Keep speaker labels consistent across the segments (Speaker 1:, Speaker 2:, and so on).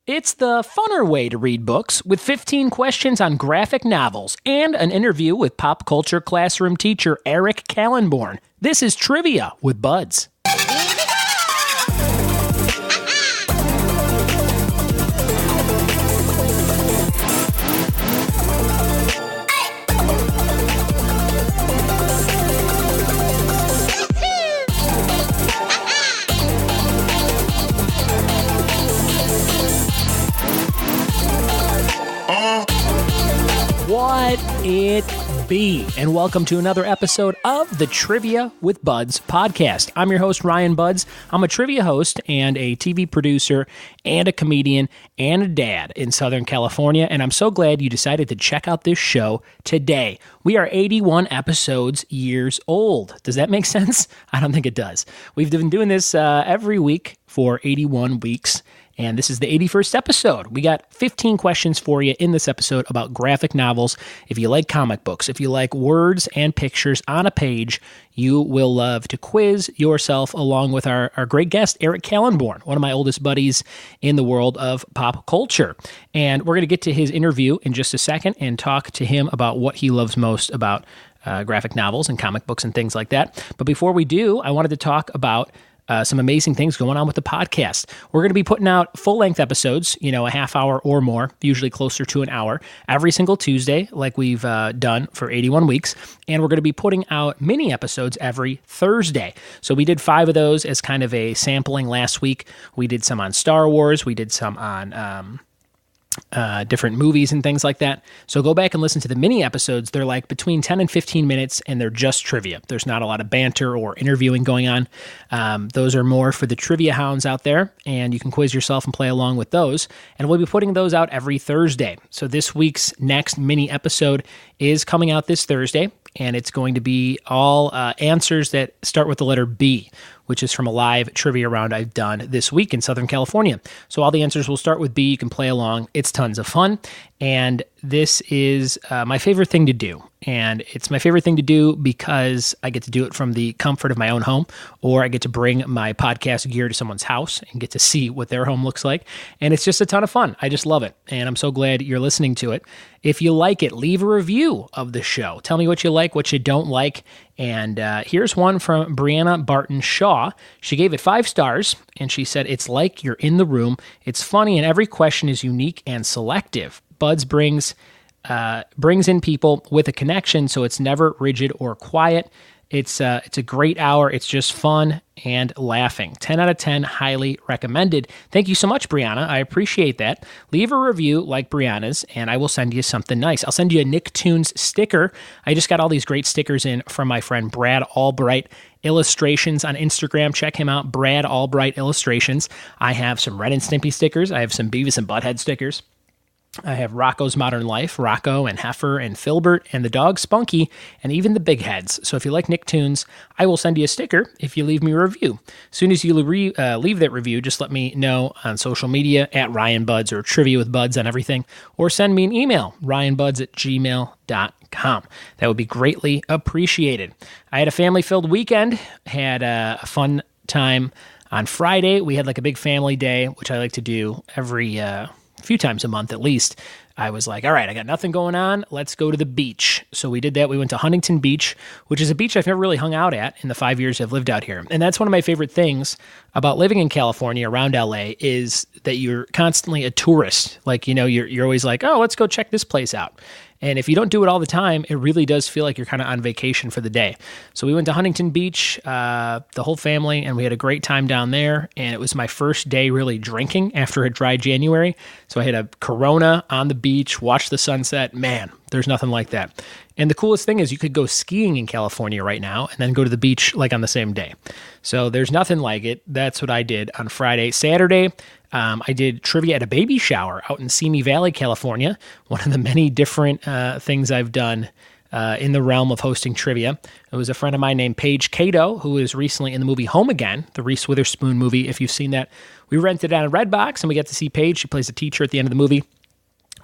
Speaker 1: It's the funner way to read books with 15 questions on graphic novels and an interview with pop culture classroom teacher Eric Kallenborn. This is Trivia with Buds. What it be? And welcome to another episode of the Trivia with Buds podcast. I'm your host, Ryan Buds. I'm a trivia host and a TV producer and a comedian and a dad in Southern California, and I'm so glad you decided to check out this show today. We are 81 episodes years old. Does that make sense? I don't think it does. We've been doing this every week for 81 weeks. And this is the 81st episode. We got 15 questions for you in this episode about graphic novels. If you like comic books, if you like words and pictures on a page, you will love to quiz yourself along with our great guest, Eric Kallenborn, one of my oldest buddies in the world of pop culture. And we're going to get to his interview in just a second and talk to him about what he loves most about graphic novels and comic books and things like that. But before we do, I wanted to talk about some amazing things going on with the podcast. We're going to be putting out full-length episodes, a half hour or more, usually closer to an hour, every single Tuesday, like we've done for 81 weeks. And we're going to be putting out mini episodes every Thursday. So we did 5 of those as kind of a sampling last week. We did some on Star Wars. We did some on different movies and things like that. So go back and listen to the mini episodes. They're like between 10 and 15 minutes, and they're just trivia. There's not a lot of banter or interviewing going on. Those are more for the trivia hounds out there, and you can quiz yourself and play along with those. And we'll be putting those out every Thursday. So this week's next mini episode is coming out this Thursday, and it's going to be all answers that start with the letter B, which is from a live trivia round I've done this week in Southern California. So all the answers will start with B. You can play along. It's tons of fun. And this is my favorite thing to do. And it's my favorite thing to do because I get to do it from the comfort of my own home, or I get to bring my podcast gear to someone's house and get to see what their home looks like. And it's just a ton of fun. I just love it. And I'm so glad you're listening to it. If you like it, leave a review of the show. Tell me what you like, what you don't like. And here's one from Brianna Barton Shaw. She gave it 5 stars, and she said, "It's like you're in the room. It's funny, and every question is unique and selective. Buds brings in people with a connection, so it's never rigid or quiet. It's a great hour. It's just fun and laughing. 10 out of 10, highly recommended." Thank you so much, Brianna. I appreciate that. Leave a review like Brianna's, and I will send you something nice. I'll send you a Nicktoons sticker. I just got all these great stickers in from my friend Brad Albright Illustrations on Instagram. Check him out, Brad Albright Illustrations. I have some Ren and Stimpy stickers. I have some Beavis and Butthead stickers. I have Rocco's Modern Life, Rocco and Heifer and Filbert and the dog Spunky, and even the Big Heads. So if you like Nicktoons, I will send you a sticker if you leave me a review. As soon as you leave that review, just let me know on social media at Ryan Buds or Trivia with Buds on everything, or send me an email, ryanbuds@gmail.com. That would be greatly appreciated. I had a family-filled weekend, had a fun time on Friday. We had like a big family day, which I like to do every few times a month at least. I was like, all right, I got nothing going on. Let's go to the beach. So we did that. We went to Huntington Beach, which is a beach I've never really hung out at in the 5 years I've lived out here. And that's one of my favorite things about living in California around LA is that you're constantly a tourist. Like, you're always like, oh, let's go check this place out. And if you don't do it all the time, it really does feel like you're kind of on vacation for the day. So we went to Huntington Beach, the whole family, and we had a great time down there. And it was my first day really drinking after a dry January. So I had a Corona on the beach, watched the sunset. Man, there's nothing like that. And the coolest thing is you could go skiing in California right now and then go to the beach like on the same day. So there's nothing like it. That's what I did on Friday. Saturday, I did trivia at a baby shower out in Simi Valley, California. One of the many different things I've done in the realm of hosting trivia. It was a friend of mine named Paige Cato, who was recently in the movie Home Again, the Reese Witherspoon movie. If you've seen that, we rented it on Redbox, and we got to see Paige. She plays a teacher at the end of the movie.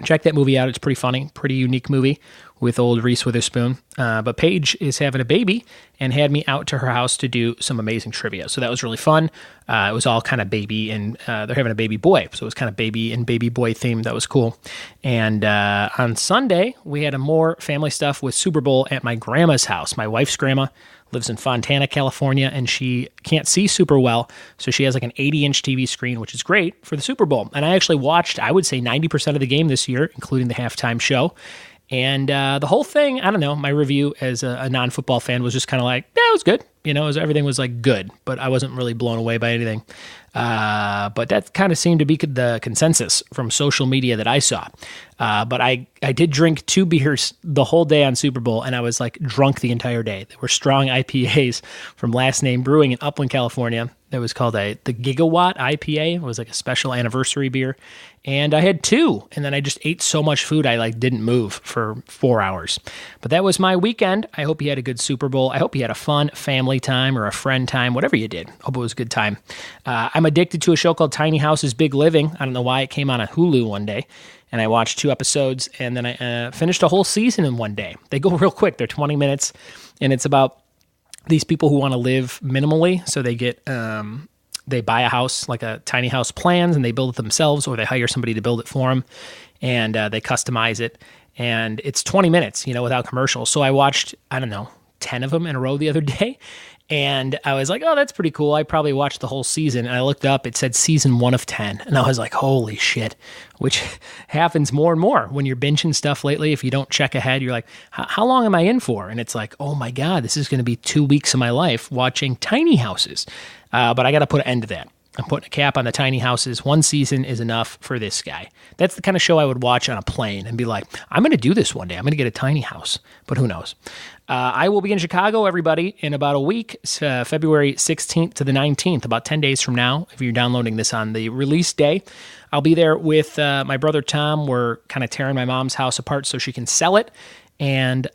Speaker 1: check that movie out. It's pretty funny, pretty unique movie with old Reese Witherspoon. But Paige is having a baby and had me out to her house to do some amazing trivia. So that was really fun. It was all kind of baby, and they're having a baby boy. So it was kind of baby and baby boy themed. That was cool. And on Sunday, we had more family stuff with Super Bowl at my grandma's house. My wife's grandma lives in Fontana, California, and she can't see super well. So she has like an 80-inch TV screen, which is great for the Super Bowl. And I actually watched, I would say 90% of the game this year, including the halftime show. And the whole thing, I don't know, my review as a non-football fan was just kind of like, yeah, it was good. Everything was like good, but I wasn't really blown away by anything. But that kind of seemed to be the consensus from social media that I saw. But I did drink 2 beers the whole day on Super Bowl, and I was like drunk the entire day. They were strong IPAs from Last Name Brewing in Upland, California. It was called the Gigawatt IPA. It was like a special anniversary beer. And I had 2, and then I just ate so much food I didn't move for 4 hours. But that was my weekend. I hope you had a good Super Bowl. I hope you had a fun family time or a friend time, whatever you did. Hope it was a good time. I'm addicted to a show called Tiny House's Big Living. I don't know why it came on Hulu one day. And I watched 2 episodes, and then I finished a whole season in one day. They go real quick. They're 20 minutes, and it's about these people who want to live minimally. So they get they buy a house, like a tiny house plans, and they build it themselves, or they hire somebody to build it for them, and they customize it. And it's 20 minutes, without commercials. So I watched, 10 of them in a row the other day. And I was like, oh, that's pretty cool. I probably watched the whole season. And I looked up, it said season 1 of 10. And I was like, holy shit, which happens more and more when you're binging stuff lately. If you don't check ahead, you're like, how long am I in for? And it's like, oh my God, this is going to be 2 weeks of my life watching tiny houses. But I got to put an end to that. I'm putting a cap on the tiny houses. 1 season is enough for this guy. That's the kind of show I would watch on a plane and be like, I'm going to do this one day. I'm going to get a tiny house. But who knows? I will be in Chicago, everybody, in about a week, February 16th to the 19th, about 10 days from now, if you're downloading this on the release day. I'll be there with my brother Tom. We're kind of tearing my mom's house apart so she can sell it. And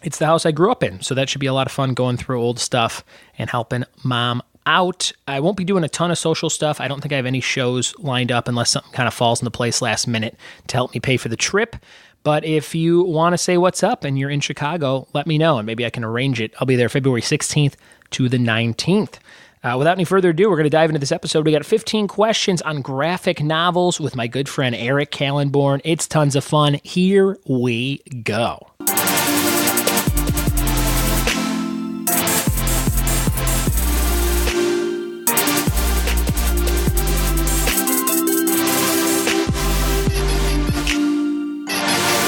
Speaker 1: it's the house I grew up in. So that should be a lot of fun going through old stuff and helping Mom out. I won't be doing a ton of social stuff. I don't think I have any shows lined up unless something kind of falls into place last minute to help me pay for the trip. But if you want to say what's up and you're in Chicago, let me know and maybe I can arrange it. I'll be there February 16th to the 19th. Without any further ado, we're going to dive into this episode. We got 15 questions on graphic novels with my good friend Eric Kallenborn. It's tons of fun. Here we go.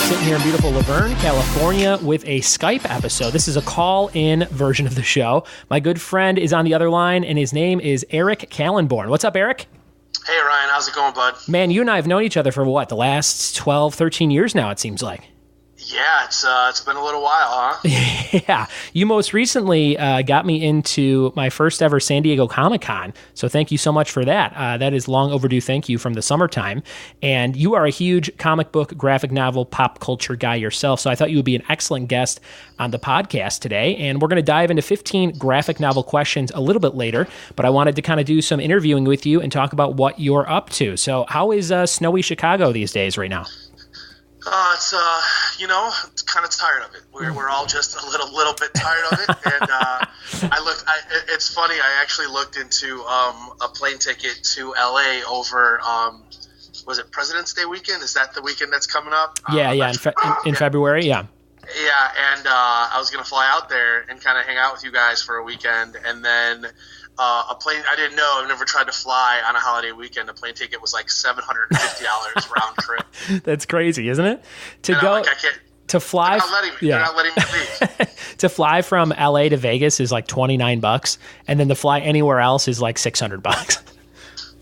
Speaker 1: Sitting here in beautiful Laverne, California with a Skype episode. This is a call-in version of the show. My good friend is on the other line, and his name is Eric Kallenborn. What's up, Eric?
Speaker 2: Hey, Ryan. How's it going, bud?
Speaker 1: Man, you and I have known each other for what, the last 12, 13 years now, it seems like.
Speaker 2: Yeah, it's been a little while, huh?
Speaker 1: Yeah. You most recently got me into my first ever San Diego Comic-Con, so thank you so much for that. That is long overdue thank you from the summertime. And you are a huge comic book, graphic novel, pop culture guy yourself, so I thought you would be an excellent guest on the podcast today. And we're going to dive into 15 graphic novel questions a little bit later, but I wanted to kind of do some interviewing with you and talk about what you're up to. So how is snowy Chicago these days right now?
Speaker 2: It's kind of tired of it. We're all just a little bit tired of it. And it's funny. I actually looked into a plane ticket to LA over was it President's Day weekend? Is that the weekend that's coming up?
Speaker 1: In February, yeah.
Speaker 2: Yeah, and I was gonna fly out there and kind of hang out with you guys for a weekend, and then a plane. I didn't know. I've never tried to fly on a holiday weekend. A plane ticket was like $750 round trip.
Speaker 1: That's crazy, isn't it?
Speaker 2: I can't.
Speaker 1: To fly,
Speaker 2: they're not letting me leave.
Speaker 1: To fly from LA to Vegas is like $29, and then to fly anywhere else is like $600.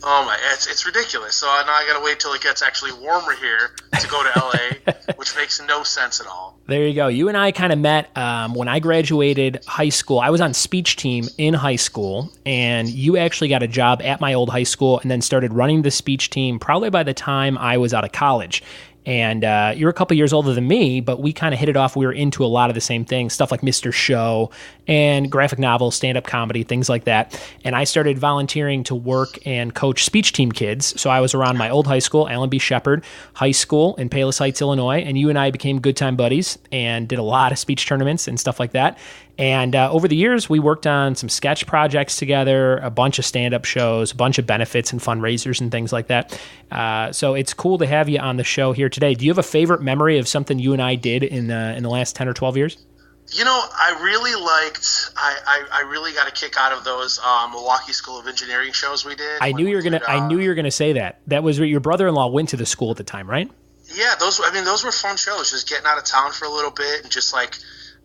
Speaker 2: Oh my! It's ridiculous. So now I got to wait till it gets actually warmer here to go to LA, which makes no sense at all.
Speaker 1: There you go. You and I kind of met when I graduated high school. I was on speech team in high school, and you actually got a job at my old high school and then started running the speech team probably by the time I was out of college. And you're a couple years older than me, but we kind of hit it off. We were into a lot of the same things, stuff like Mr. Show and graphic novels, stand-up comedy, things like that. And I started volunteering to work and coach speech team kids. So I was around my old high school, Allen B. Shepherd High School in Palos Heights, Illinois, and you and I became good time buddies and did a lot of speech tournaments and stuff like that. And over the years, we worked on some sketch projects together, a bunch of stand-up shows, a bunch of benefits and fundraisers and things like that. So it's cool to have you on the show here today. Do you have a favorite memory of something you and I did in the last 10 or 12 years?
Speaker 2: You know, I really got a kick out of those Milwaukee School of Engineering shows we did.
Speaker 1: I knew you were gonna say that. That was your brother-in-law went to the school at the time, right?
Speaker 2: Yeah, those were fun shows. Just getting out of town for a little bit and just like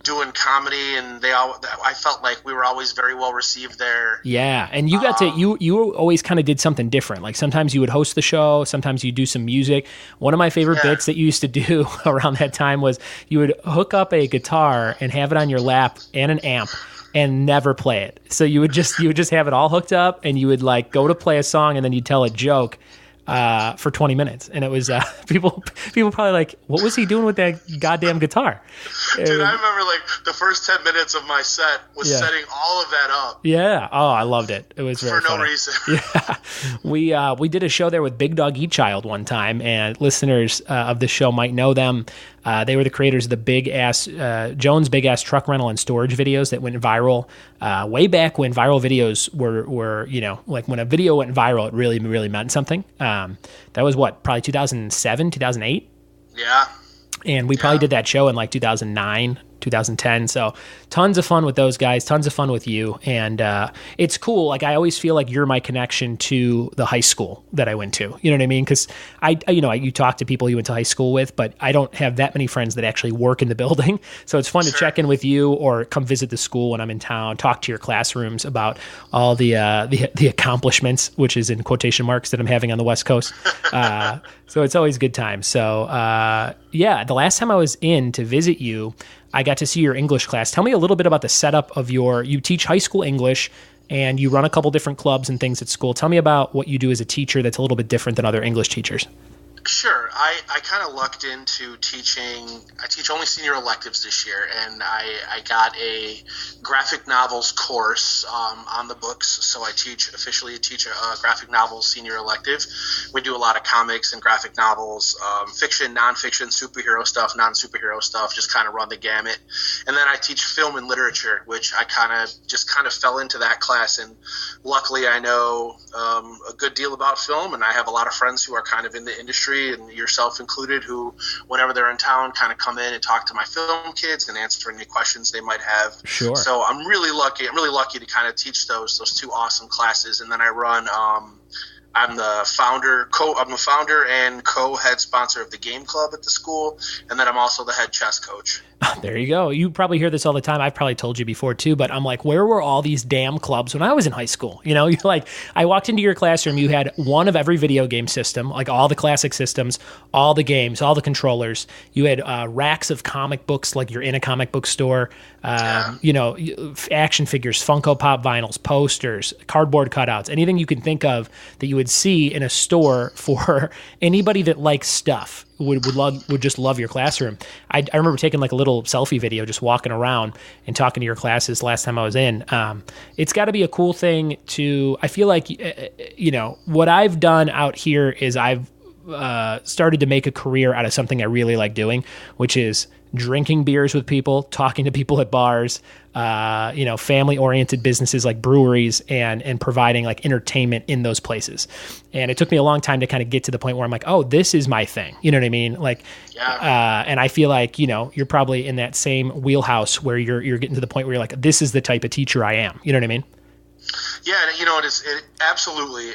Speaker 2: doing comedy, and I felt like we were always very well received there.
Speaker 1: Yeah, and you got to you always kind of did something different. Like sometimes you would host the show, sometimes you do some music. One of my favorite bits that you used to do around that time was you would hook up a guitar and have it on your lap and an amp and never play it. So you would just have it all hooked up, and you would like go to play a song, and then you'd tell a joke for 20 minutes. And it was, people probably like, what was he doing with that goddamn guitar?
Speaker 2: Dude, I remember like the first 10 minutes of my set was setting all of that up.
Speaker 1: Yeah. Oh, I loved it. It was very funny.
Speaker 2: No reason.
Speaker 1: Yeah. We did a show there with Big Dog Eat Child one time, and listeners of the show might know them. They were the creators of the Jones Big Ass Truck Rental and Storage videos that went viral way back when viral videos were, you know, like when a video went viral, it really, really meant something. That was probably 2007, 2008?
Speaker 2: Yeah.
Speaker 1: And we probably did that show in like 2009, 2010. So tons of fun with those guys, tons of fun with you. And it's cool. Like I always feel like you're my connection to the high school that I went to. You know what I mean? Because you talk to people you went to high school with, but I don't have that many friends that actually work in the building. So it's fun to check in with you or come visit the school when I'm in town, talk to your classrooms about all the accomplishments, which is in quotation marks, that I'm having on the West Coast. So it's always a good time. So the last time I was in to visit you, I got to see your English class. Tell me a little bit about the setup of you teach high school English and you run a couple different clubs and things at school. Tell me about what you do as a teacher that's a little bit different than other English teachers.
Speaker 2: Sure. I kind of lucked into teaching. I teach only senior electives this year, and I got a graphic novels course on the books. So I officially teach a graphic novels senior elective. We do a lot of comics and graphic novels, fiction, nonfiction, superhero stuff, non-superhero stuff, just kind of run the gamut. And then I teach film and literature, which I kind of fell into that class. And luckily I know a good deal about film, and I have a lot of friends who are kind of in the industry, and yourself included, who whenever they're in town kind of come in and talk to my film kids and answer any questions they might have. Sure. So I'm really lucky to kind of teach those two awesome classes. And then I run I'm the founder and co-head sponsor of the game club at the school, and then I'm also the head chess coach.
Speaker 1: There you go. You probably hear this all the time. I've probably told you before too, but I'm like, where were all these damn clubs when I was in high school? You know, you're like, I walked into your classroom, you had one of every video game system, like all the classic systems, all the games, all the controllers. You had racks of comic books, like you're in a comic book store, action figures, Funko Pop vinyls, posters, cardboard cutouts, anything you can think of that you would see in a store for anybody that likes stuff. Would just love your classroom. I remember taking like a little selfie video, just walking around and talking to your classes last time I was in. It's got to be a cool thing I feel like, what I've done out here is I've started to make a career out of something I really like doing, which is drinking beers with people, talking to people at bars, family-oriented businesses like breweries and providing like entertainment in those places. And it took me a long time to kind of get to the point where I'm like, oh, this is my thing. You know what I mean? Like, and I feel like, you're probably in that same wheelhouse where you're getting to the point where you're like, this is the type of teacher I am. You know what I mean?
Speaker 2: Yeah, it absolutely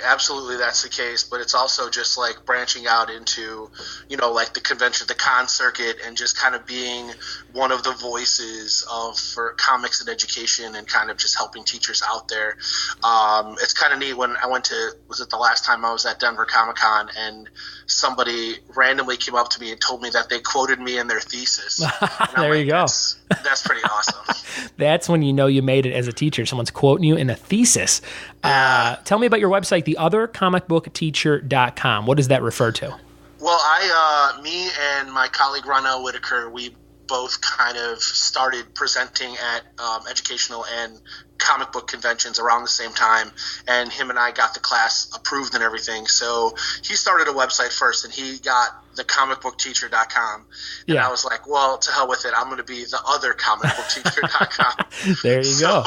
Speaker 2: that's the case, but it's also just like branching out into, like the convention, the con circuit, and just kind of being one of the voices for comics and education and kind of just helping teachers out there. It's kind of neat when I was it the last time I was at Denver Comic-Con, and somebody randomly came up to me and told me that they quoted me in their thesis.
Speaker 1: There you go.
Speaker 2: That's pretty awesome.
Speaker 1: That's when you know you made it as a teacher. Someone's quoting you in a thesis. Tell me about your website, theothercomicbookteacher.com. What does that refer to?
Speaker 2: Well, me and my colleague Ronell Whitaker, we both kind of started presenting at educational and comic book conventions around the same time, and him and I got the class approved and everything. So he started a website first, and he got thecomicbookteacher.com. And I was like, well, to hell with it. I'm going to be the other comicbookteacher.com.
Speaker 1: There you go.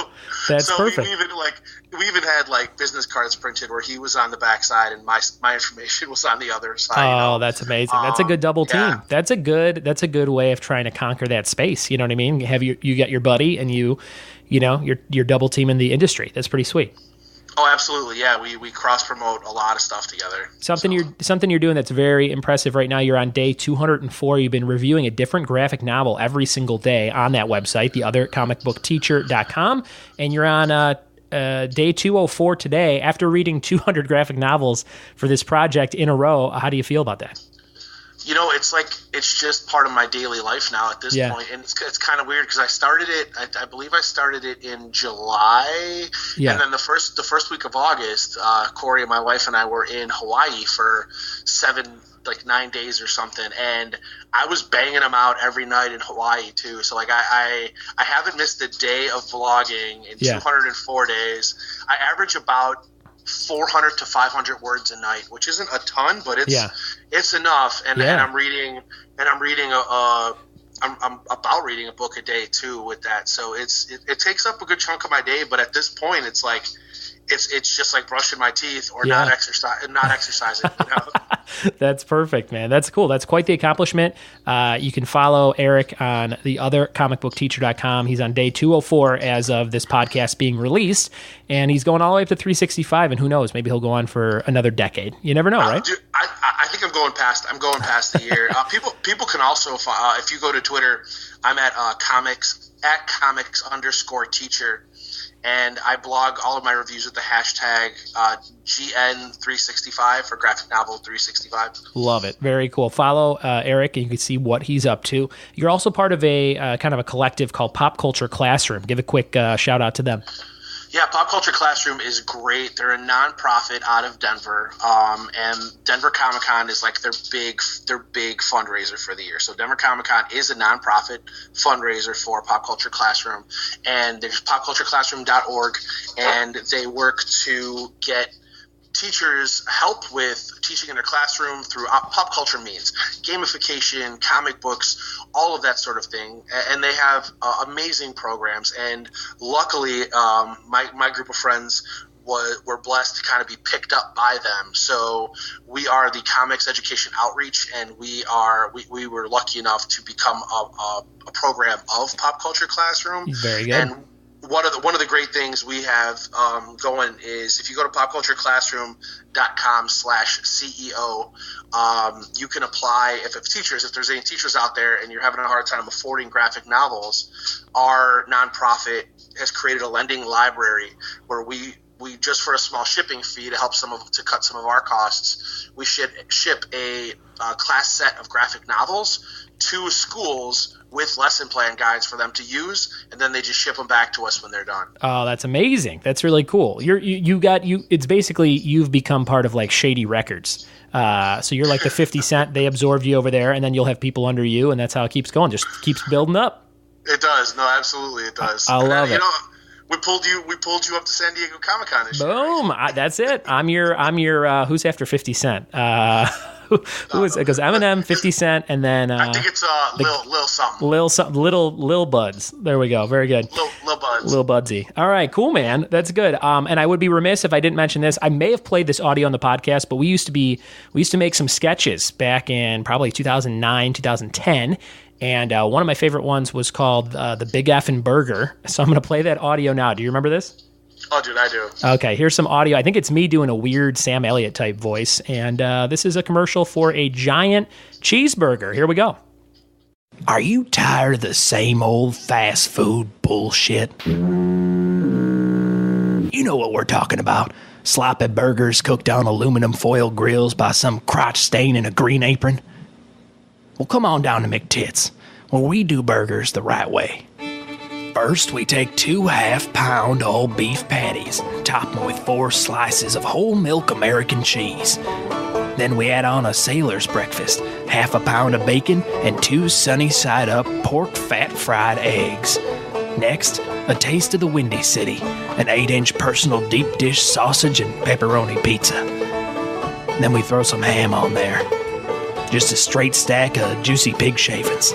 Speaker 1: That's perfect.
Speaker 2: We even had like business cards printed where he was on the back side and my information was on the other side.
Speaker 1: Oh, that's amazing. That's a good double team.
Speaker 2: Yeah.
Speaker 1: That's a good way of trying to conquer that space. You know what I mean? You got your buddy and you're double teaming the industry. That's pretty sweet.
Speaker 2: Oh, absolutely. Yeah, we cross promote a lot of stuff together.
Speaker 1: Something you're doing that's very impressive right now. You're on day 204. You've been reviewing a different graphic novel every single day on that website, theothercomicbookteacher.com, and you're on day 204 today. After reading 200 graphic novels for this project in a row, how do you feel about that?
Speaker 2: It's just part of my daily life now at this point. And it's kind of weird because I started it, I believe I started it in July. Yeah. And then the first week of August, Corey, my wife, and I were in Hawaii for 9 days or something. And I was banging them out every night in Hawaii too. So I haven't missed a day of vlogging in 204 days. I average about 400 to 500 words a night, which isn't a ton, but it's enough. And I'm reading I'm about reading a book a day too with that. So it takes up a good chunk of my day, but at this point it's like it's just like brushing my teeth or not exercising.
Speaker 1: That's perfect, man. That's cool. That's quite the accomplishment. You can follow Eric on theothercomicbookteacher.com. He's on day 204 as of this podcast being released, and he's going all the way up to 365, and who knows, maybe he'll go on for another decade. You never know, right?
Speaker 2: Dude, I think I'm going past the year. People can also, if you go to Twitter, I'm at comics_teacher. And I blog all of my reviews with the hashtag GN365 for graphic novel 365.
Speaker 1: Love it. Very cool. Follow Eric and you can see what he's up to. You're also part of a kind of a collective called Pop Culture Classroom. Give a quick shout out to them.
Speaker 2: Yeah, Pop Culture Classroom is great. They're a nonprofit out of Denver, and Denver Comic Con is like their big fundraiser for the year. So Denver Comic Con is a nonprofit fundraiser for Pop Culture Classroom, and there's popcultureclassroom.org, and they work to get teachers help with teaching in their classroom through pop culture means, gamification, comic books, all of that sort of thing. And they have amazing programs. And luckily, my group of friends were blessed to kind of be picked up by them. So we are the Comics Education Outreach, and we were lucky enough to become a program of Pop Culture Classroom.
Speaker 1: Very good.
Speaker 2: And one of the great things we have going is if you go to popcultureclassroom.com/CEO, you can apply. If there's any teachers out there and you're having a hard time affording graphic novels, our nonprofit has created a lending library where we just for a small shipping fee to cut some of our costs, we should ship a class set of graphic novels to schools with lesson plan guides for them to use, and then they just ship them back to us when they're done.
Speaker 1: Oh, that's amazing. That's really cool. It's basically you've become part of like Shady Records. So you're like the 50 Cent. They absorbed you over there, and then you'll have people under you, and that's how it keeps going. Just keeps building up.
Speaker 2: It does. No, absolutely, it does.
Speaker 1: I love it.
Speaker 2: We pulled you up to San Diego Comic Con this year.
Speaker 1: Boom! Right? That's it. I'm your. Who's after 50 Cent? Who is it? Goes Eminem, 50 Cent, and then
Speaker 2: I think it's Lil something.
Speaker 1: Lil Buds. There we go. Very good.
Speaker 2: Lil Buds.
Speaker 1: Lil Budsy. All right, cool, man. That's good. And I would be remiss if I didn't mention this. I may have played this audio on the podcast, but we used to make some sketches back in probably 2009, 2010. And one of my favorite ones was called The Big Effin' Burger. So I'm going to play that audio now. Do you remember this?
Speaker 2: Oh, dude, I do.
Speaker 1: Okay, here's some audio. I think it's me doing a weird Sam Elliott type voice. And this is a commercial for a giant cheeseburger. Here we go. Are you tired of the same old fast food bullshit? You know what we're talking about. Sloppy burgers cooked on aluminum foil grills by some crotch stain in a green apron. Well, come on down to McTits, where we do burgers the right way. First, we take 2 half-pound all-beef patties, top them with 4 slices of whole milk American cheese. Then we add on a sailor's breakfast, half a pound of bacon and 2 sunny-side-up pork fat fried eggs. Next, a taste of the Windy City, an 8-inch personal deep dish sausage and pepperoni pizza. Then we throw some ham on there. Just a straight stack of juicy pig shavings.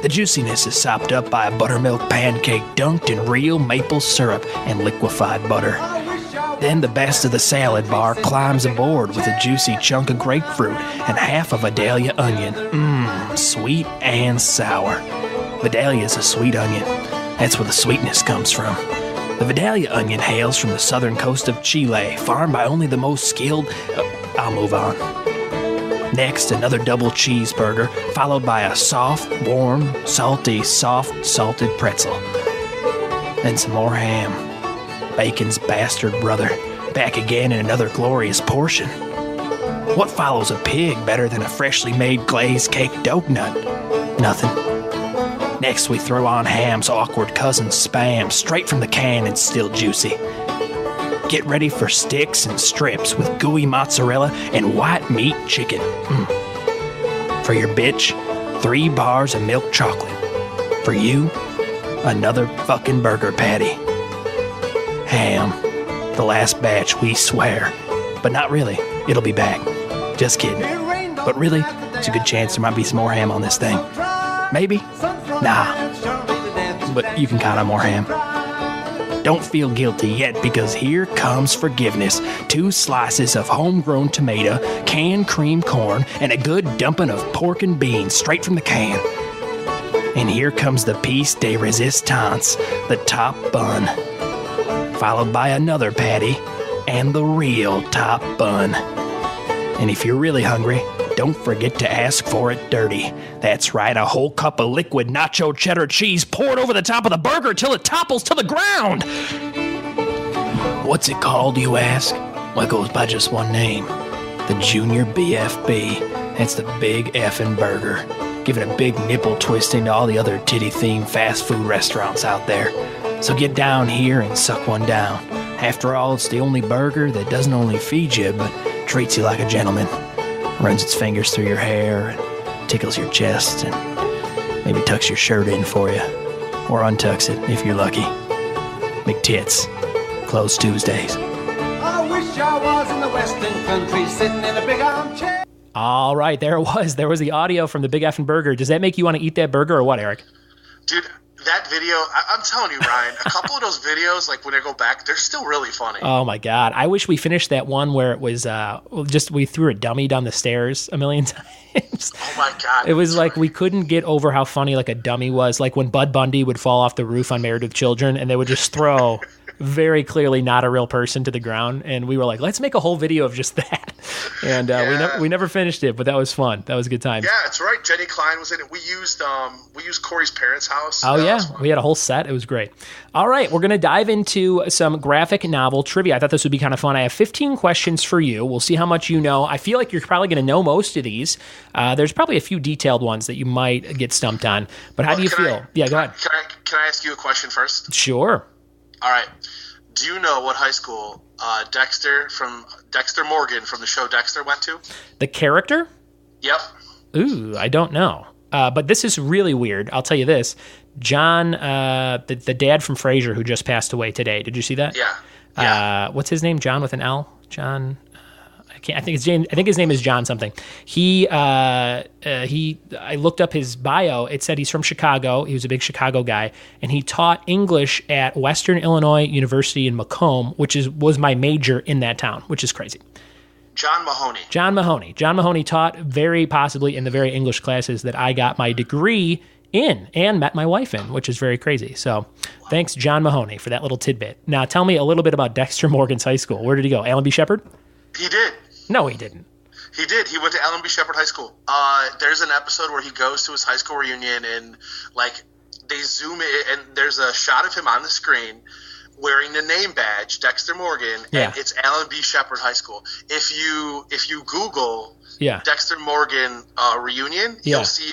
Speaker 1: The juiciness is sopped up by a buttermilk pancake dunked in real maple syrup and liquefied butter. Then the best of the salad bar climbs aboard with a juicy chunk of grapefruit and half a Vidalia onion. Sweet and sour. Vidalia is a sweet onion. That's where the sweetness comes from. The Vidalia onion hails from the southern coast of Chile, farmed by only the most skilled... I'll move on. Next, another double cheeseburger, followed by a soft, warm, salty, soft, salted pretzel. Then some more ham. Bacon's bastard brother, back again in another glorious portion. What follows a pig better than a freshly made glazed cake donut? Nothing. Next, we throw on Ham's awkward cousin Spam, straight from the can and still juicy. Get ready for sticks and strips with gooey mozzarella and white meat chicken. For your bitch, 3 bars of milk chocolate. For you, another fucking burger patty. Ham. The last batch, we swear. But not really. It'll be back. Just kidding. But really, there's a good chance there might be some more ham on this thing. Maybe? Nah. But you can count on more ham. Don't feel guilty yet, because here comes forgiveness. 2 slices of homegrown tomato, canned cream corn, and a good dumping of pork and beans straight from the can. And here comes the piece de resistance, the top bun. Followed by another patty, and the real top bun. And if you're really hungry, don't forget to ask for it dirty. That's right, a whole cup of liquid nacho cheddar cheese poured over the top of the burger till it topples to the ground. What's it called, you ask? Well, it goes by just one name. The Junior BFB. That's the big effing burger. Giving a big nipple twisting to all the other titty-themed fast food restaurants out there. So get down here and suck one down. After all, it's the only burger that doesn't only feed you, but treats you like a gentleman. Runs its fingers through your hair and tickles your chest and maybe tucks your shirt in for you. Or untucks it if you're lucky. McTits. Closed Tuesdays.
Speaker 3: I wish I was in the western country sitting in a big armchair.
Speaker 1: All right, there it was. There was the audio from the Big Effin' Burger. Does that make you want to eat that burger or what, Eric?
Speaker 2: Dude, that video, I'm telling you, Ryan, a couple of those videos, like when I go back, they're still really funny.
Speaker 1: Oh my God. I wish we finished that one where it was we threw a dummy down the stairs a million times.
Speaker 2: Oh my God.
Speaker 1: It was like we couldn't get over how funny like a dummy was. Like when Bud Bundy would fall off the roof on Married with Children and they would just throw very clearly not a real person to the ground. And we were like, let's make a whole video of just that. And we never finished it, but that was fun. That was a good time.
Speaker 2: Yeah, that's right. Jenny Klein was in it. We used Corey's parents' house.
Speaker 1: Oh yeah, we had a whole set. It was great. All right, we're going to dive into some graphic novel trivia. I thought this would be kind of fun. I have 15 questions for you. We'll see how much you know. I feel like you're probably going to know most of these. There's probably a few detailed ones that you might get stumped on. But how do you feel? Go ahead.
Speaker 2: Can I ask you a question first?
Speaker 1: Sure.
Speaker 2: All right. Do you know what high school Dexter Morgan from the show Dexter went to?
Speaker 1: The character?
Speaker 2: Yep.
Speaker 1: Ooh, I don't know. But this is really weird. I'll tell you this. John, the dad from Frasier who just passed away today. Did you see that?
Speaker 2: Yeah.
Speaker 1: What's his name? John with an L? John... I think it's James. I think his name is John something. I looked up his bio. It said he's from Chicago. He was a big Chicago guy, and he taught English at Western Illinois University in Macomb, which was my major in that town, which is crazy.
Speaker 2: John Mahoney.
Speaker 1: John Mahoney taught very possibly in the very English classes that I got my degree in and met my wife in, which is very crazy. So thanks, John Mahoney, for that little tidbit. Now tell me a little bit about Dexter Morgan's high school. Where did he go? Allen B. Shepherd?
Speaker 2: He did.
Speaker 1: No, he didn't.
Speaker 2: He did. He went to Allen B. Shepherd High School. There's an episode where he goes to his high school reunion and like they zoom in and there's a shot of him on the screen wearing the name badge, Dexter Morgan, and it's Allen B. Shepherd High School. If you Google Dexter Morgan reunion, you'll see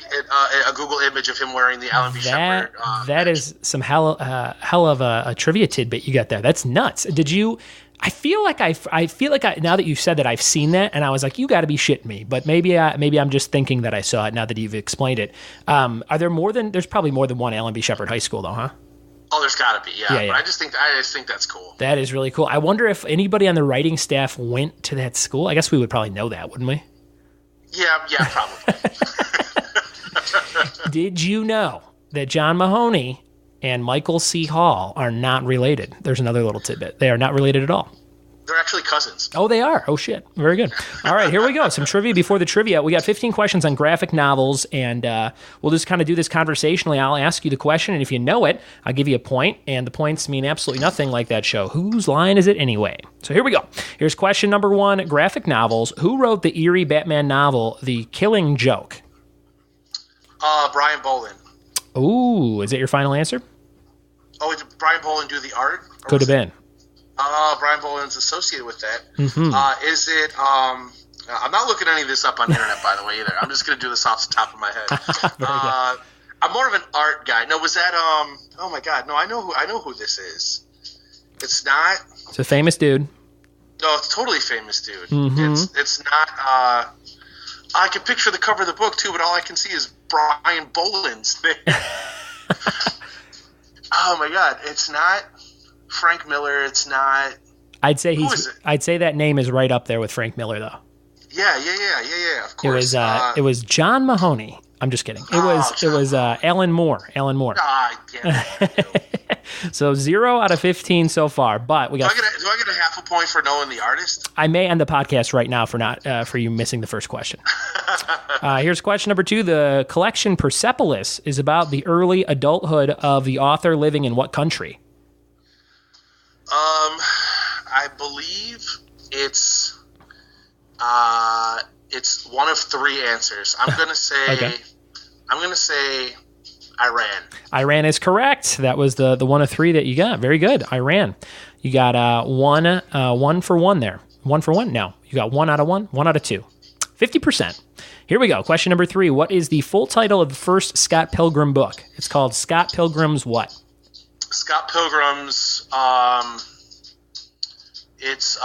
Speaker 2: a Google image of him wearing the Allen B. Shepherd.
Speaker 1: That is some hell of a trivia tidbit you got there. That's nuts. Did you? I feel like now that you've said that, I've seen that, and I was like, you got to be shitting me. But maybe I'm just thinking that I saw it now that you've explained it. Are there more than? There's probably more than one Allen B. Shepard High School, though, huh?
Speaker 2: Oh, there's got to be, yeah. But I just think that's cool.
Speaker 1: That is really cool. I wonder if anybody on the writing staff went to that school. I guess we would probably know that, wouldn't we?
Speaker 2: Yeah, probably.
Speaker 1: Did you know that John Mahoney and Michael C. Hall are not related? There's another little tidbit. They are not related at all.
Speaker 2: They're actually cousins.
Speaker 1: Oh, they are? Oh, shit. Very good. All right, here we go. Some trivia before the trivia. We got 15 questions on graphic novels, and we'll just kind of do this conversationally. I'll ask you the question, and if you know it, I'll give you a point, and the points mean absolutely nothing like that show. Whose line is it anyway? So here we go. Here's question number 1, graphic novels. Who wrote the eerie Batman novel, The Killing Joke?
Speaker 2: Brian Bolin.
Speaker 1: Ooh, is it your final answer?
Speaker 2: Oh, did Brian Bolin do the art?
Speaker 1: Could have been.
Speaker 2: Brian Bolin's associated with that.
Speaker 1: Mm-hmm.
Speaker 2: Is it? I'm not looking any of this up on the internet, by the way, either. I'm just going to do this off the top of my head. I'm more of an art guy. No, was that? Oh my God, no, I know who this is. It's not.
Speaker 1: It's a famous dude.
Speaker 2: No, it's a totally famous dude.
Speaker 1: Mm-hmm.
Speaker 2: It's not. I can picture the cover of the book too, but all I can see is Brian Bolin's thing. Oh my God, it's not Frank Miller. It's not.
Speaker 1: I'd say
Speaker 2: Who is it?
Speaker 1: I'd say that name is right up there with Frank Miller, though.
Speaker 2: Yeah. Of course.
Speaker 1: It was John Mahoney. I'm just kidding. It was Alan Moore. Alan Moore.
Speaker 2: Yeah.
Speaker 1: So 0 out of 15 so far, but we got.
Speaker 2: Do I get a half a point for knowing the artist?
Speaker 1: I may end the podcast right now for you missing the first question. Here's question number 2. The collection Persepolis is about the early adulthood of the author living in what country?
Speaker 2: I believe it's one of 3 answers. I'm gonna say.
Speaker 1: Okay.
Speaker 2: I'm gonna say Iran.
Speaker 1: Iran is correct. That was the one of 3 that you got. Very good. Iran. You got one for one there. 1 for 1? No. You got 1 out of 1, 1 out of 2. 50%. Here we go. Question number 3. What is the full title of the first Scott Pilgrim book? It's called Scott Pilgrim's what?
Speaker 2: Scott Pilgrim's it's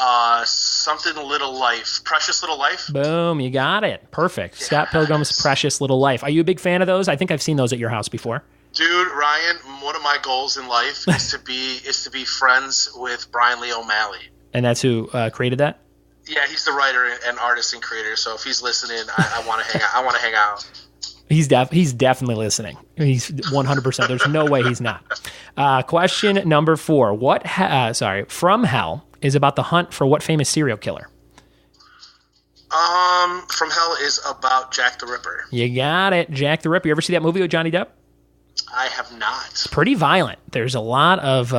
Speaker 2: something Little Life. Precious Little Life?
Speaker 1: Boom, you got it. Perfect. Yes. Scott Pilgrim's Precious Little Life. Are you a big fan of those? I think I've seen those at your house before.
Speaker 2: Dude, Ryan, one of my goals in life is to be friends with Brian Lee O'Malley.
Speaker 1: And that's who created that?
Speaker 2: Yeah, he's the writer and artist and creator. So if he's listening, I want to hang out. I want to hang out.
Speaker 1: He's definitely listening. He's 100%. There's no way he's not. Question number 4. From Hell is about the hunt for what famous serial killer?
Speaker 2: From Hell is about Jack the Ripper.
Speaker 1: You got it. Jack the Ripper. You ever see that movie with Johnny Depp?
Speaker 2: I have not.
Speaker 1: It's pretty violent. There's a lot of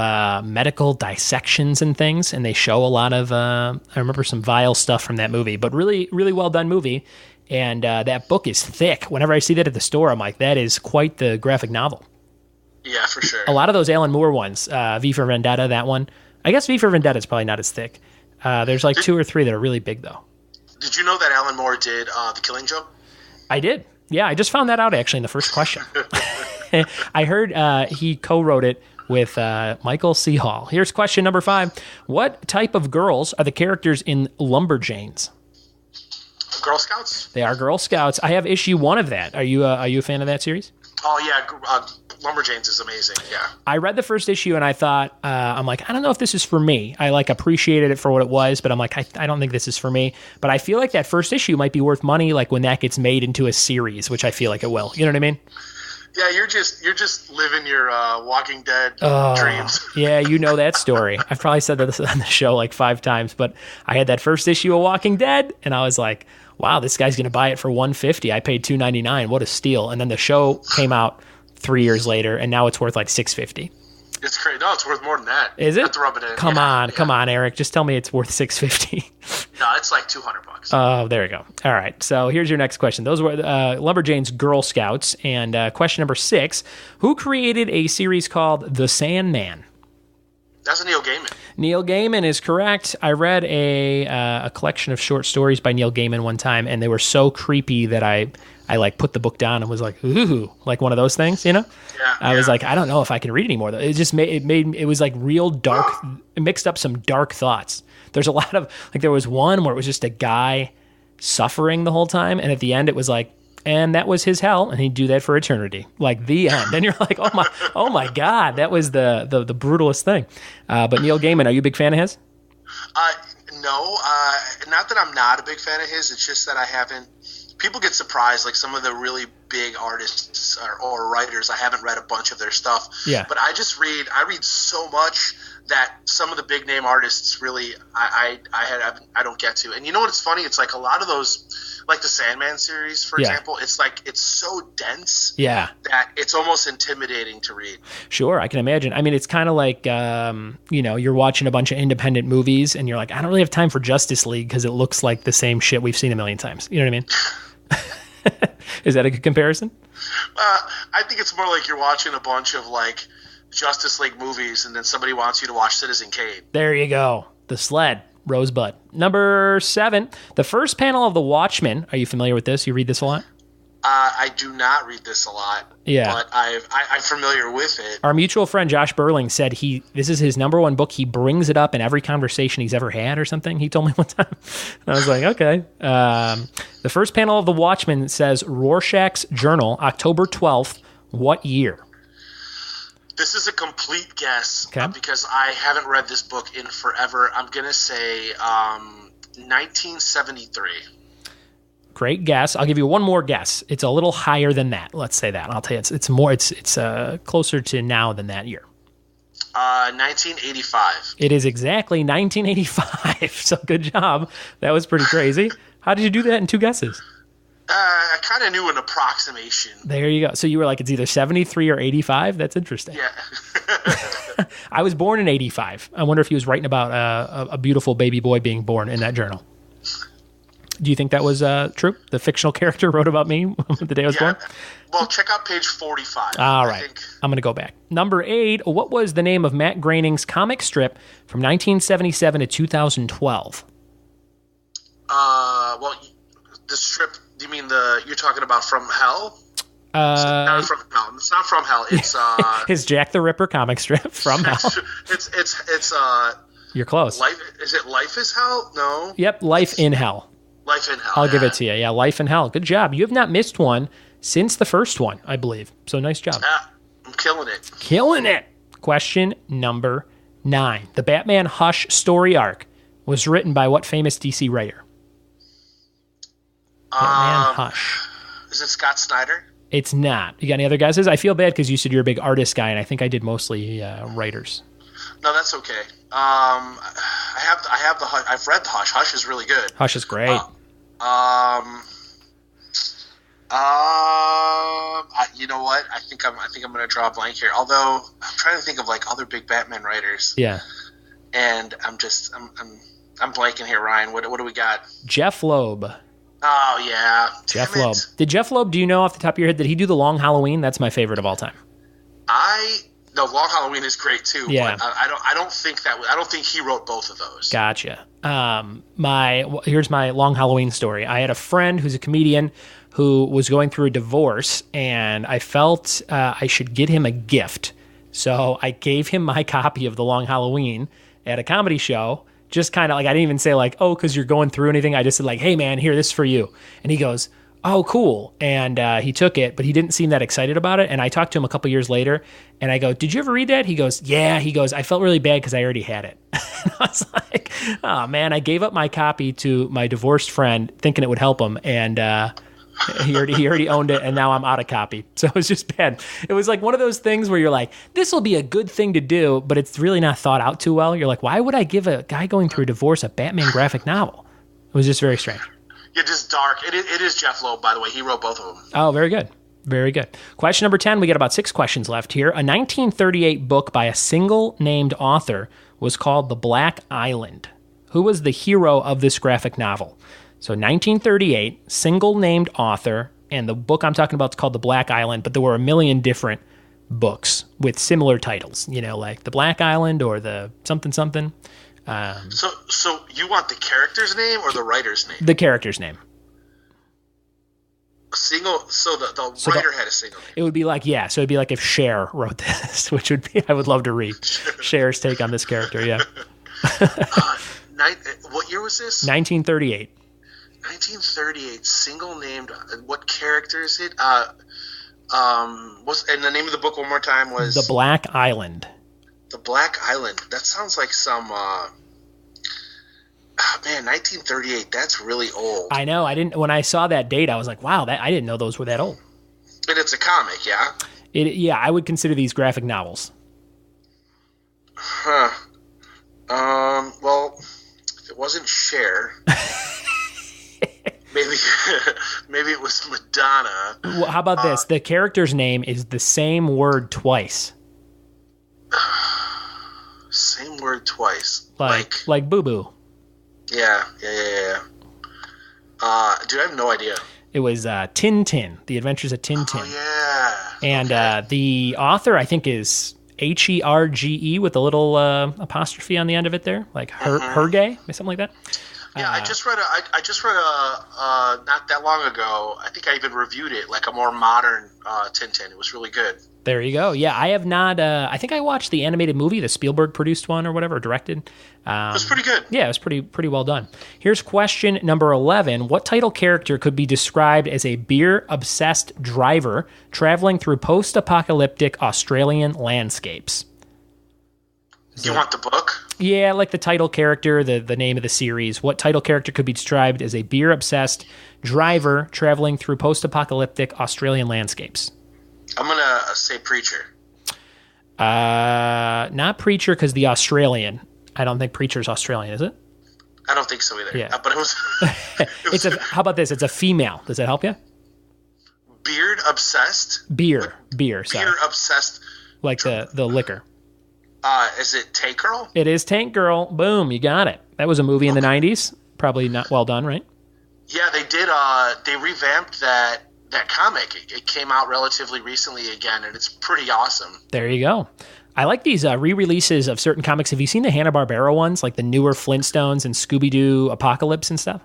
Speaker 1: medical dissections and things, and they show a lot of, I remember some vile stuff from that movie, but really, really well done movie. And that book is thick. Whenever I see that at the store, I'm like, that is quite the graphic novel.
Speaker 2: Yeah, for sure.
Speaker 1: A lot of those Alan Moore ones, V for Vendetta, that one. I guess V for Vendetta is probably not as thick. There's like 2 or 3 that are really big, though.
Speaker 2: Did you know that Alan Moore did The Killing Joke?
Speaker 1: I did. Yeah, I just found that out, actually, in the first question. I heard he co-wrote it with Michael C. Hall. Here's question number 5. What type of girls are the characters in Lumberjanes?
Speaker 2: Girl Scouts?
Speaker 1: They are Girl Scouts. I have issue 1 of that. Are you a fan of that series?
Speaker 2: Oh, yeah. Lumberjanes is amazing, yeah.
Speaker 1: I read the first issue and I thought, I'm like, I don't know if this is for me. I appreciated it for what it was, but I'm like, I don't think this is for me. But I feel like that first issue might be worth money, like when that gets made into a series, which I feel like it will. You know what I mean?
Speaker 2: Yeah, you're just living your Walking Dead dreams.
Speaker 1: Yeah, you know that story. I've probably said that on the show like 5 times, but I had that first issue of Walking Dead, and I was like, wow, this guy's going to buy it for $150. I paid $2.99. What a steal. And then the show came out 3 years later, and now it's worth like $650.
Speaker 2: It's crazy. No, it's worth more than that.
Speaker 1: Is it?
Speaker 2: You have to rub it in.
Speaker 1: Come on, Eric. Just tell me it's worth $650.
Speaker 2: No, it's like $200.
Speaker 1: Oh, there you go. All right. So here's your next question. Those were Lumberjanes Girl Scouts. And question number 6, who created a series called The Sandman?
Speaker 2: That's a Neil Gaiman.
Speaker 1: Neil Gaiman is correct. I read a collection of short stories by Neil Gaiman one time, and they were so creepy that I like put the book down and was like, ooh, like one of those things, you know?
Speaker 2: Yeah.
Speaker 1: I was like, I don't know if I can read anymore. It just it was like real dark. It mixed up some dark thoughts. There's a lot of, like, there was one where it was just a guy suffering the whole time, and at the end it was like, and that was his hell, and he'd do that for eternity, like the end. And you're like, oh my God, that was the brutalest thing. But Neil Gaiman, are you a big fan of his?
Speaker 2: No, not that I'm not a big fan of his. It's just that I haven't. People get surprised, like some of the really big artists or writers. I haven't read a bunch of their stuff.
Speaker 1: Yeah.
Speaker 2: But I read so much that some of the big name artists really I don't get to. And you know what's funny? It's like a lot of those, like the Sandman series, for example. It's like it's so dense.
Speaker 1: Yeah.
Speaker 2: That it's almost intimidating to read.
Speaker 1: Sure, I can imagine. I mean, it's kind of like you're watching a bunch of independent movies, and you're like, I don't really have time for Justice League because it looks like the same shit we've seen a million times. You know what I mean? Is that a good comparison?
Speaker 2: I think it's more like you're watching a bunch of like Justice League movies, and then somebody wants you to watch Citizen Kane.
Speaker 1: There you go. The Sled, Rosebud. Number 7, the first panel of The Watchmen. Are you familiar with this? You read this a lot?
Speaker 2: I do not read this a lot.
Speaker 1: Yeah.
Speaker 2: But I'm familiar with it.
Speaker 1: Our mutual friend Josh Burling said this is his number one book. He brings it up in every conversation he's ever had or something. He told me one time. And I was like, okay. The first panel of The Watchmen says Rorschach's Journal, October 12th. What year?
Speaker 2: This is a complete guess because I haven't read this book in forever. I'm going to say 1973.
Speaker 1: Great guess. I'll give you one more guess. It's a little higher than that. Let's say that. I'll tell you, it's more. It's closer to now than that year.
Speaker 2: 1985.
Speaker 1: It is exactly 1985. So good job. That was pretty crazy. How did you do that in 2 guesses?
Speaker 2: I kind of knew an approximation.
Speaker 1: There you go. So you were like, it's either 73 or 85? That's interesting.
Speaker 2: Yeah.
Speaker 1: I was born in 85. I wonder if he was writing about a beautiful baby boy being born in that journal. Do you think that was true? The fictional character wrote about me the day I was born?
Speaker 2: Well, check out page 45.
Speaker 1: All right. I'm going to go back. Number 8, what was the name of Matt Groening's comic strip from 1977 to 2012?
Speaker 2: Well, the strip, you mean you're talking about From Hell? Not From Hell. It's not From Hell. It's
Speaker 1: his Jack the Ripper comic strip, From Hell.
Speaker 2: It's
Speaker 1: You're close.
Speaker 2: Is it Life is Hell? No.
Speaker 1: Yep, Life in Hell.
Speaker 2: Life in Hell.
Speaker 1: I'll give it to you. Yeah, Life in Hell. Good job. You have not missed one since the first one, I believe. So nice job.
Speaker 2: I'm killing it.
Speaker 1: Killing it. Question number 9. The Batman Hush story arc was written by what famous DC writer? Batman Hush.
Speaker 2: Is it Scott Snyder?
Speaker 1: It's not. You got any other guesses? I feel bad because you said you're a big artist guy, and I think I did mostly writers.
Speaker 2: No, that's okay. I have the Hush. I've read the Hush. Hush is really good.
Speaker 1: Hush is great.
Speaker 2: You know what? I think I'm going to draw a blank here. Although I'm trying to think of like other big Batman writers.
Speaker 1: Yeah.
Speaker 2: And I'm blanking here, Ryan. What do we got?
Speaker 1: Jeff Loeb.
Speaker 2: Oh yeah.
Speaker 1: Jeff Loeb. Did Jeff Loeb? Do you know off the top of your head? Did he do The Long Halloween? That's my favorite of all time.
Speaker 2: No, Long Halloween is great too.
Speaker 1: Yeah.
Speaker 2: But I don't think he wrote both of those.
Speaker 1: Gotcha. Here's my Long Halloween story. I had a friend who's a comedian who was going through a divorce, and I felt I should get him a gift. So I gave him my copy of The Long Halloween at a comedy show. Just kind of like, I didn't even say like, oh, because you're going through anything. I just said like, hey man, here, this is for you. And he goes, oh, cool. And he took it, but he didn't seem that excited about it. And I talked to him a couple years later, and I go, did you ever read that? He goes, yeah. He goes, I felt really bad because I already had it. And I was like, oh man, I gave up my copy to my divorced friend thinking it would help him. And he already owned it, and now I'm out of copy. So it was just bad. It was like one of those things where you're like, this will be a good thing to do, but it's really not thought out too well. You're like, why would I give a guy going through a divorce a Batman graphic novel? It was just very strange.
Speaker 2: Yeah, just dark. It is Jeff Loeb, by the way. He wrote both of them.
Speaker 1: Oh, very good. Very good. Question number 10. We got about 6 questions left here. A 1938 book by a single named author was called The Black Island. Who was the hero of this graphic novel? So 1938, single named author, and the book I'm talking about is called The Black Island, but there were a million different books with similar titles, like the Black Island or the something something.
Speaker 2: So you want the character's name or the writer's name?
Speaker 1: The character's name.
Speaker 2: The writer had a single name.
Speaker 1: It would be like, so it'd be like if Cher wrote this, which would be, I would love to read Cher's take on this character, yeah.
Speaker 2: What year was this?
Speaker 1: 1938.
Speaker 2: 1938, single named. What character is it? And the name of the book one more time was?
Speaker 1: The Black Island.
Speaker 2: The Black Island. That sounds like some... man, 1938, that's really old.
Speaker 1: I know. When I saw that date, I was like, wow, I didn't know those were that old.
Speaker 2: And it's a comic, yeah?
Speaker 1: Yeah, I would consider these graphic novels.
Speaker 2: Huh. Well, if it wasn't Cher, maybe it was Madonna.
Speaker 1: Well, how about this? The character's name is the same word twice.
Speaker 2: Same word twice.
Speaker 1: Like boo-boo.
Speaker 2: Yeah. Dude, I have no idea.
Speaker 1: It was Tintin, The Adventures of Tintin.
Speaker 2: Oh, yeah.
Speaker 1: And the author, I think, is Herge with a little apostrophe on the end of it there, like Herge, something like that.
Speaker 2: Yeah, I just read not that long ago. I think I even reviewed it, like a more modern Tintin. It was really good.
Speaker 1: There you go. Yeah, I have not. I think I watched the animated movie, the Spielberg produced one or whatever, directed.
Speaker 2: It was pretty good.
Speaker 1: Yeah, it was pretty well done. Here's question number 11. What title character could be described as a beer-obsessed driver traveling through post-apocalyptic Australian landscapes?
Speaker 2: You want the book?
Speaker 1: Yeah, like the title character, the name of the series. What title character could be described as a beer-obsessed driver traveling through post-apocalyptic Australian landscapes?
Speaker 2: I'm going to say Preacher.
Speaker 1: Not Preacher, because the Australian. I don't think Preacher's Australian, is it?
Speaker 2: I don't think so either.
Speaker 1: Yeah.
Speaker 2: But it was...
Speaker 1: How about this? It's a female. Does that help you?
Speaker 2: Beard obsessed?
Speaker 1: Beer, sorry.
Speaker 2: Beer obsessed.
Speaker 1: Like the liquor.
Speaker 2: Is it Tank Girl?
Speaker 1: It is Tank Girl. Boom, you got it. That was a movie in the 90s. Probably not well done, right?
Speaker 2: Yeah, they did. They revamped that comic. It came out relatively recently again, and it's pretty awesome. There you go.
Speaker 1: I like these re-releases of certain comics. Have you seen the Hanna-Barbera ones, like the newer Flintstones and Scooby-Doo Apocalypse and stuff?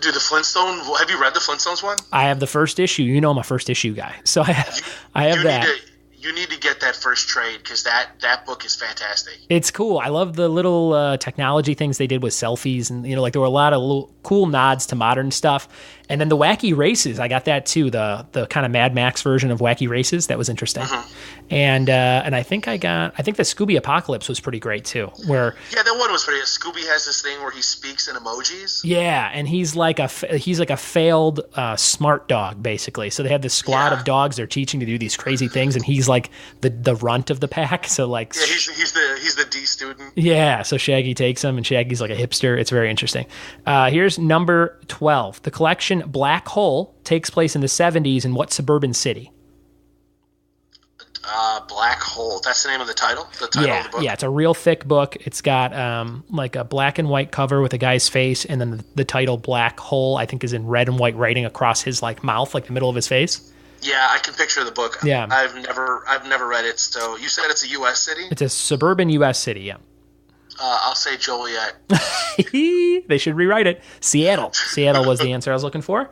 Speaker 2: Dude, have you read the Flintstones one?
Speaker 1: I have the first issue. You know I'm a first issue guy. So I have that.
Speaker 2: You need to get that first trade because that book is fantastic.
Speaker 1: It's cool. I love the little technology things they did with selfies, and there were a lot of little cool nods to modern stuff. And then the Wacky Races, I got that too. The kind of Mad Max version of Wacky Races, that was interesting. Mm-hmm. And I think the Scooby Apocalypse was pretty great too. That
Speaker 2: one was pretty. Scooby has this thing where he speaks in emojis.
Speaker 1: Yeah, and he's like a failed smart dog basically. So they have this squad of dogs they're teaching to do these crazy things, and he's like the runt of the pack. So like
Speaker 2: he's the D student.
Speaker 1: Yeah, so Shaggy takes him, and Shaggy's like a hipster. It's very interesting. Here's number 12. The collection Black Hole takes place in the 70s in what suburban city?
Speaker 2: Black Hole. That's the name of the title? The title of the book?
Speaker 1: Yeah, it's a real thick book. It's got like a black and white cover with a guy's face, and then the title Black Hole, I think, is in red and white writing across his like mouth, like the middle of his face.
Speaker 2: Yeah, I can picture the book.
Speaker 1: Yeah.
Speaker 2: I've never read it. So you said it's a U.S. city?
Speaker 1: It's a suburban U.S. city, yeah.
Speaker 2: I'll say Joliet.
Speaker 1: They should rewrite it. Seattle. Seattle was the answer I was looking for.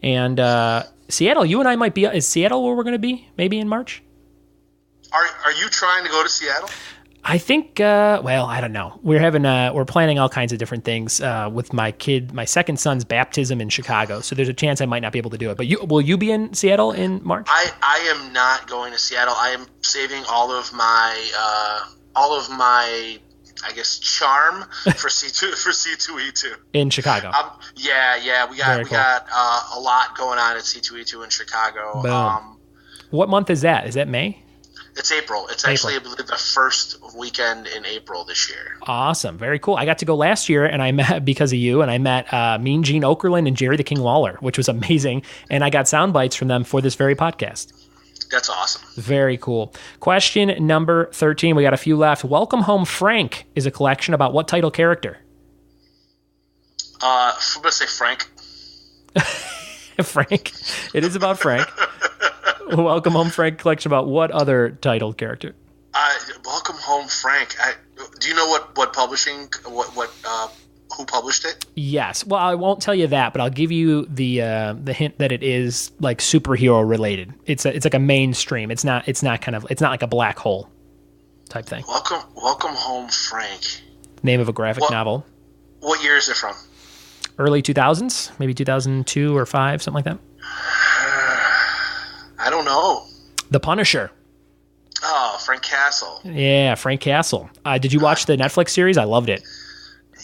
Speaker 1: And Seattle, you and I might be. Is Seattle where we're going to be? Maybe in March?
Speaker 2: Are you trying to go to Seattle?
Speaker 1: I think. I don't know. We're planning all kinds of different things with my second son's baptism in Chicago. So there's a chance I might not be able to do it. But will you be in Seattle in March?
Speaker 2: I am not going to Seattle. I am saving all of my I guess charm for C2E2
Speaker 1: in Chicago.
Speaker 2: Yeah, we got a lot going on at C2E2 in Chicago.
Speaker 1: Boom. What month is that? Is that May?
Speaker 2: It's April. It's actually, I believe, the first weekend in April this year.
Speaker 1: Awesome. Very cool. I got to go last year, and I met, because of you, and I met Mean Gene Okerlund and Jerry the King Lawler, which was amazing. And I got sound bites from them for this very podcast.
Speaker 2: That's awesome. Very cool.
Speaker 1: Question number 13. We got a few left. Welcome Home Frank is a collection about what title character?
Speaker 2: I'm going to say Frank.
Speaker 1: Frank. It is about Frank. Welcome Home Frank collection about what other titled character?
Speaker 2: Welcome Home Frank. Do you know what publishing, who published it?
Speaker 1: Yes. Well, I won't tell you that, but I'll give you the hint that it is like superhero related. It's like a mainstream. It's not like a black hole type thing.
Speaker 2: Welcome Home Frank.
Speaker 1: Name of a graphic novel.
Speaker 2: What year is it from?
Speaker 1: Early 2000s, maybe 2002 or 5, something like that.
Speaker 2: I don't know.
Speaker 1: The Punisher.
Speaker 2: Oh, Frank Castle.
Speaker 1: Yeah, Frank Castle. Did you watch the Netflix series? I loved it.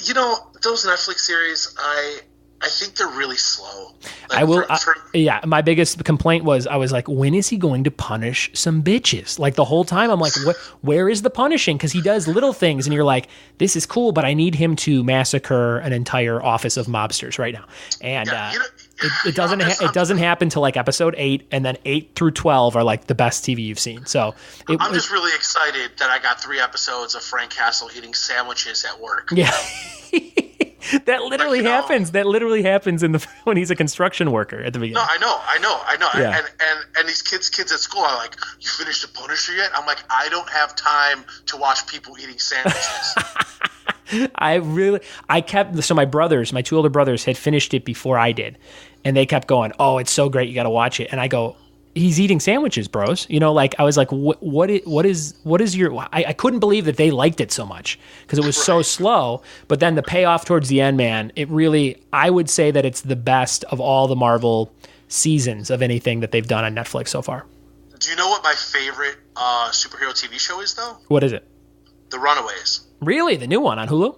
Speaker 2: You know, those Netflix series, I think they're really slow.
Speaker 1: My biggest complaint was I was like, when is he going to punish some bitches? Like the whole time I'm like, where is the punishing? Because he does little things and you're like, this is cool, but I need him to massacre an entire office of mobsters right now. And it doesn't happen till like episode 8, and then 8 through 12 are like the best TV you've seen. So
Speaker 2: I'm just really excited that I got 3 episodes of Frank Castle eating sandwiches at work.
Speaker 1: Yeah. That literally happens. That literally happens when he's a construction worker at the beginning.
Speaker 2: No, I know.
Speaker 1: Yeah.
Speaker 2: And these kids at school are like, "You finished The Punisher yet?" I'm like, I don't have time to watch people eating sandwiches. So my 2 older brothers had finished it before I did, and they kept going, "Oh, it's so great, you got to watch it." And I go, he's eating sandwiches, bros. You know, like I was like, what is your? I couldn't believe that they liked it so much because it was so slow. But then the payoff towards the end, man, it really, I would say that it's the best of all the Marvel seasons of anything that they've done on Netflix so far. Do you know what my favorite superhero TV show is, though?
Speaker 1: What is it?
Speaker 2: The Runaways.
Speaker 1: Really, the new one on Hulu?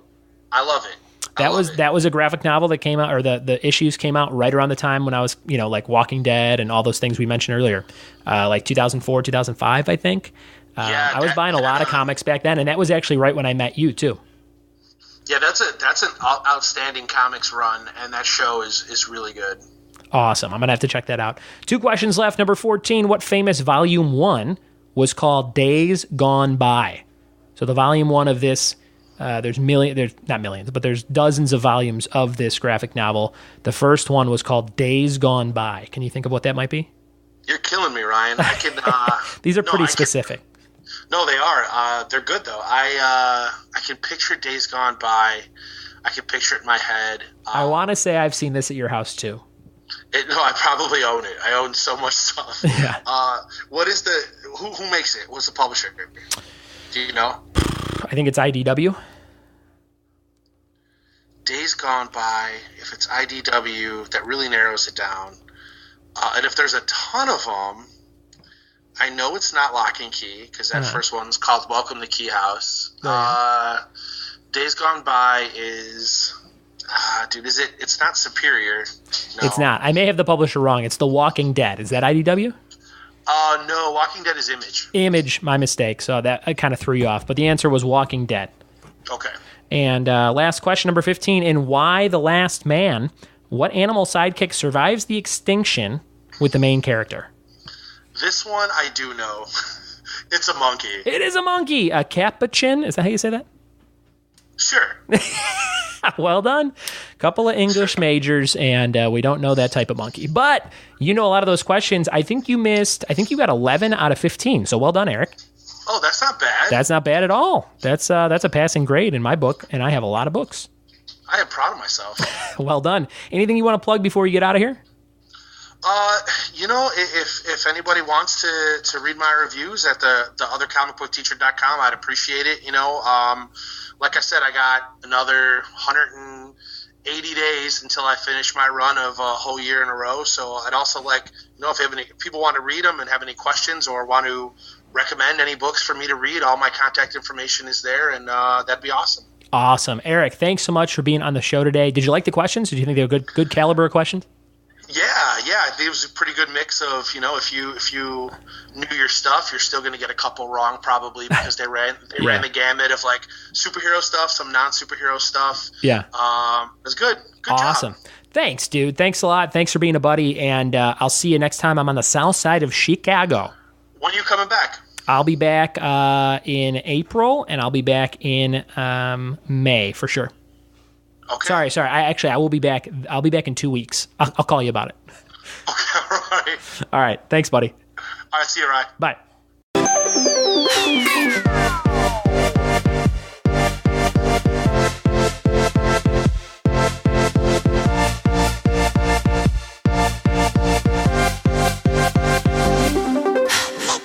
Speaker 2: I love it.
Speaker 1: That was a graphic novel that came out, or the issues came out right around the time when I was, like Walking Dead and all those things we mentioned earlier, like 2004, 2005, I think. I was buying a lot of comics back then, and that was actually right when I met you too.
Speaker 2: Yeah, that's an outstanding comics run, and that show is really good.
Speaker 1: Awesome. I'm gonna have to check that out. 2 questions left. Number 14. What famous volume 1 was called Days Gone By? So the volume 1 of this. There's not millions, but there's dozens of volumes of this graphic novel. The first one was called Days Gone By. Can you think of what that might be?
Speaker 2: You're killing me, Ryan. I can.
Speaker 1: These are pretty specific.
Speaker 2: No, they are. They're good though. I can picture Days Gone By. I can picture it in my head.
Speaker 1: I want to say I've seen this at your house too.
Speaker 2: No, I probably own it. I own so much stuff.
Speaker 1: Yeah.
Speaker 2: What is who makes it? What's the publisher? Do you know?
Speaker 1: I think it's IDW.
Speaker 2: Days Gone By. If it's IDW, that really narrows it down. And if there's a ton of them, I know it's not Lock and Key because that first one's called Welcome to Key House. Days Gone By is, is it? It's not Superior. No.
Speaker 1: It's not. I may have the publisher wrong. It's The Walking Dead. Is that IDW?
Speaker 2: No, Walking Dead is Image.
Speaker 1: Image, my mistake. So that kind of threw you off. But the answer was Walking Dead.
Speaker 2: Okay.
Speaker 1: And last question, number 15. In Y: The Last Man, what animal sidekick survives the extinction with the main character?
Speaker 2: This one I do know. It's a monkey.
Speaker 1: It is a monkey. A capuchin. Is that how you say that?
Speaker 2: Sure.
Speaker 1: Well done. Couple of English majors, and we don't know that type of monkey. But you know a lot of those questions. I think you got 11 out of 15. So well done, Eric.
Speaker 2: Oh, that's not bad.
Speaker 1: That's not bad at all. That's a passing grade in my book, and I have a lot of books.
Speaker 2: I am proud of myself.
Speaker 1: Well done. Anything you want to plug before you get out of here?
Speaker 2: If anybody wants to read my reviews at the othercomicbookteacher.com, I'd appreciate it. Like I said, I got another 180 days until I finish my run of a whole year in a row. So I'd also like, if people want to read them and have any questions or want to recommend any books for me to read, all my contact information is there, and that'd be awesome.
Speaker 1: Awesome. Eric, thanks so much for being on the show today. Did you like the questions? Did you think they were good caliber of questions?
Speaker 2: Yeah. I think it was a pretty good mix of, if you knew your stuff, you're still going to get a couple wrong probably because they ran the gamut of like superhero stuff, some non-superhero stuff.
Speaker 1: Yeah.
Speaker 2: It was good. Good
Speaker 1: awesome. Job. Thanks, dude. Thanks a lot. Thanks for being a buddy, and I'll see you next time I'm on the south side of Chicago. When are you coming back? I'll be back in April, and I'll be back in May for sure. Okay. Sorry. I will be back. I'll be back in 2 weeks. I'll call you about it. Okay. All right. All right. Thanks, buddy.
Speaker 2: All right, see you, Ryan.
Speaker 1: Bye.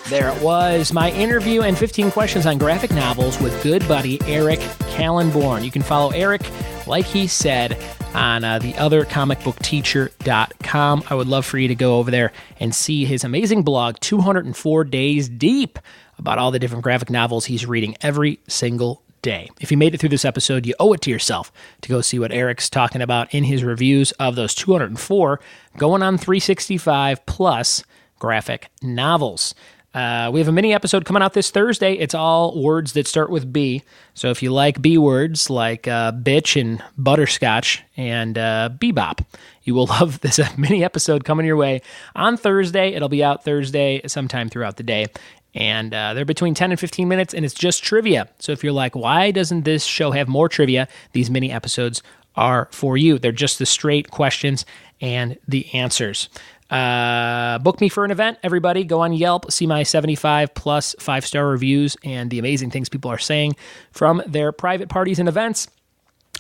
Speaker 1: There it was, my interview and 15 questions on graphic novels with good buddy Eric Kallenborn. You can follow Eric, like he said, on theothercomicbookteacher.com. I would love for you to go over there and see his amazing blog, 204 Days Deep, about all the different graphic novels he's reading every single day. If you made it through this episode, you owe it to yourself to go see what Eric's talking about in his reviews of those 204 going on 365 plus graphic novels. We have a mini episode coming out this Thursday. It's all words that start with B. So if you like B words like bitch and butterscotch and bebop, you will love this mini episode coming your way on Thursday. It'll be out Thursday sometime throughout the day. And they're between 10 and 15 minutes, and it's just trivia. So if you're like, why doesn't this show have more trivia? These mini episodes are for you. They're just the straight questions and the answers. Book me for an event, everybody. Go on Yelp, see my 75 plus 5-star reviews and the amazing things people are saying from their private parties and events.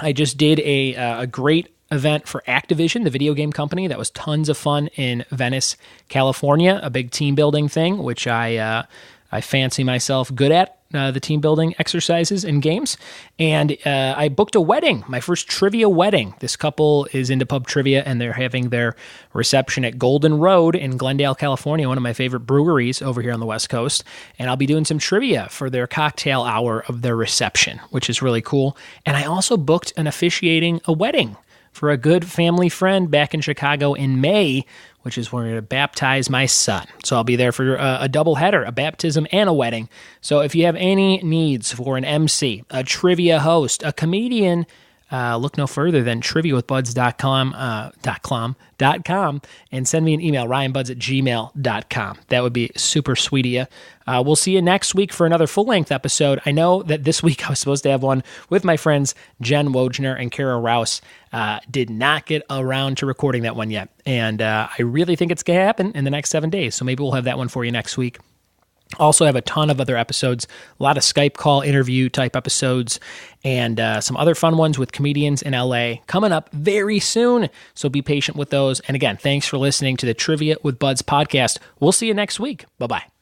Speaker 1: I just did a great event for Activision, the video game company. That was tons of fun in Venice, California, a big team building thing, which I fancy myself good at. The team building exercises and games. And I booked a wedding, my first trivia wedding. This couple is into pub trivia, and they're having their reception at Golden Road in Glendale, California, one of my favorite breweries over here on the West Coast. And I'll be doing some trivia for their cocktail hour of their reception, which is really cool. And I also booked an officiating a wedding for a good family friend back in Chicago in May, which is where I'm going to baptize my son. So I'll be there for a double header, a baptism and a wedding. So if you have any needs for an MC, a trivia host, a comedian, look no further than triviawithbuds.com and send me an email, ryanbuds@gmail.com. That would be super sweet of you. We'll see you next week for another full-length episode. I know that this week I was supposed to have one with my friends Jen Wojner and Kara Rouse. Did not get around to recording that one yet. And I really think it's going to happen in the next 7 days. So maybe we'll have that one for you next week. Also have a ton of other episodes, a lot of Skype call interview type episodes, and some other fun ones with comedians in LA coming up very soon. So be patient with those. And again, thanks for listening to the Trivia with Buds podcast. We'll see you next week. Bye-bye.